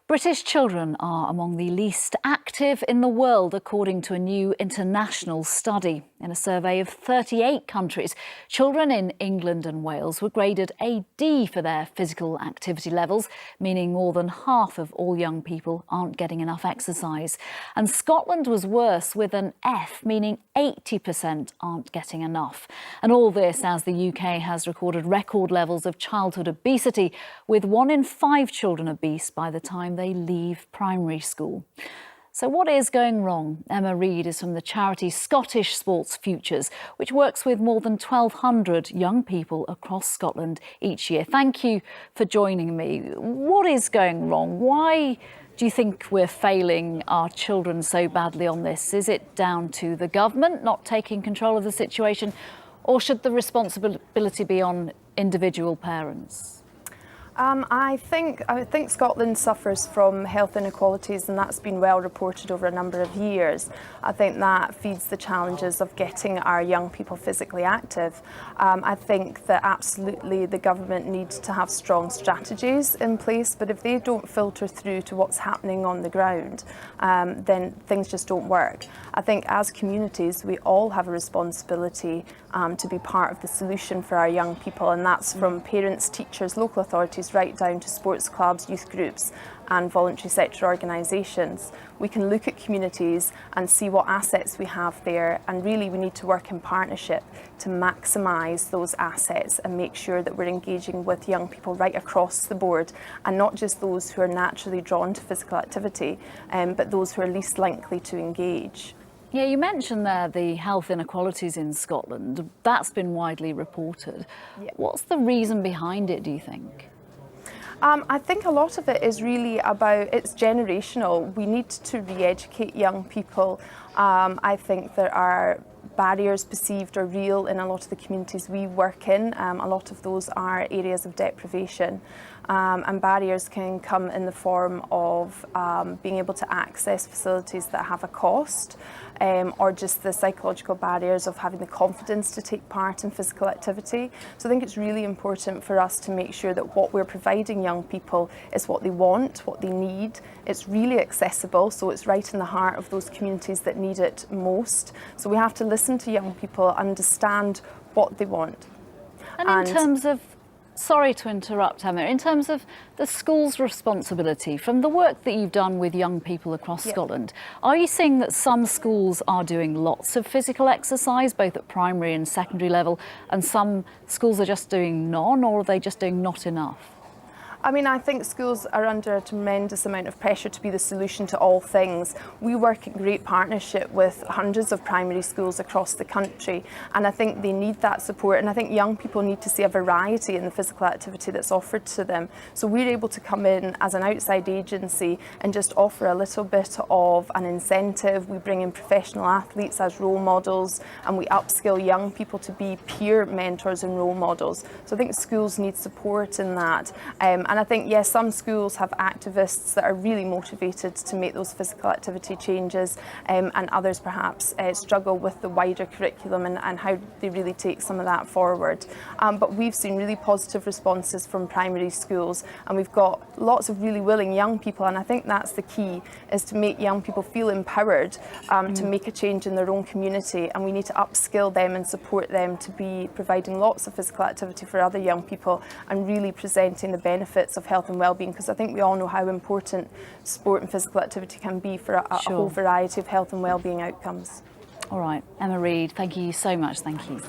British children are among the least active in the world, according to a new international study. In a survey of 38 countries, children in England and Wales were graded a D for their physical activity levels, meaning more than half of all young people aren't getting enough exercise. And Scotland was worse, with an F, meaning 80% aren't getting enough. And all this as the UK has recorded record levels of childhood obesity, with 1 in 5 children obese by the time they leave primary school. So what is going wrong? Emma Reid is from the charity Scottish Sports Futures, which works with more than 1,200 young people across Scotland each year. Thank you for joining me. What is going wrong? Why do you think we're failing our children so badly on this? Is it down to the government not taking control of the situation, or should the responsibility be on individual parents? I think Scotland suffers from health inequalities, and that's been well reported over a number of years. I think that feeds the challenges of getting our young people physically active. I think that absolutely the government needs to have strong strategies in place, but if they don't filter through to what's happening on the ground, then things just don't work. I think as communities, we all have a responsibility to be part of the solution for our young people, and that's from parents, teachers, local authorities, right down to sports clubs, youth groups and voluntary sector organisations. We can look at communities and see what assets we have there, and really we need to work in partnership to maximise those assets and make sure that we're engaging with young people right across the board, and not just those who are naturally drawn to physical activity, but those who are least likely to engage. Yeah, you mentioned there the health inequalities in Scotland. That's been widely reported. Yeah. What's the reason behind it, do you think? I think a lot of it is really about, it's generational. We need to re-educate young people. I think there are barriers, perceived or real, in a lot of the communities we work in. A lot of those are areas of deprivation. And barriers can come in the form of being able to access facilities that have a cost, or just the psychological barriers of having the confidence to take part in physical activity. So I think it's really important for us to make sure that what we're providing young people is what they want, what they need. It's really accessible, so it's right in the heart of those communities that need it most. So we have to listen to young people, understand what they want. And in terms of, sorry to interrupt, Emma, in terms of the school's responsibility, from the work that you've done with young people across Scotland, are you seeing that some schools are doing lots of physical exercise, both at primary and secondary level, and some schools are just doing none, or are they just doing not enough? I mean, I think schools are under a tremendous amount of pressure to be the solution to all things. We work in great partnership with hundreds of primary schools across the country, and I think they need that support, and I think young people need to see a variety in the physical activity that's offered to them. So we're able to come in as an outside agency and just offer a little bit of an incentive. We bring in professional athletes as role models, and we upskill young people to be peer mentors and role models. So I think schools need support in that. And I think, yes, some schools have activists that are really motivated to make those physical activity changes, and others perhaps struggle with the wider curriculum and how they really take some of that forward. But we've seen really positive responses from primary schools, and we've got lots of really willing young people, and I think that's the key, is to make young people feel empowered to make a change in their own community, and we need to upskill them and support them to be providing lots of physical activity for other young people and really presenting the benefits of health and well-being, because I think we all know how important sport and physical activity can be for a whole variety of health and well-being outcomes. All right, Emma Reid, thank you so much. Thank you.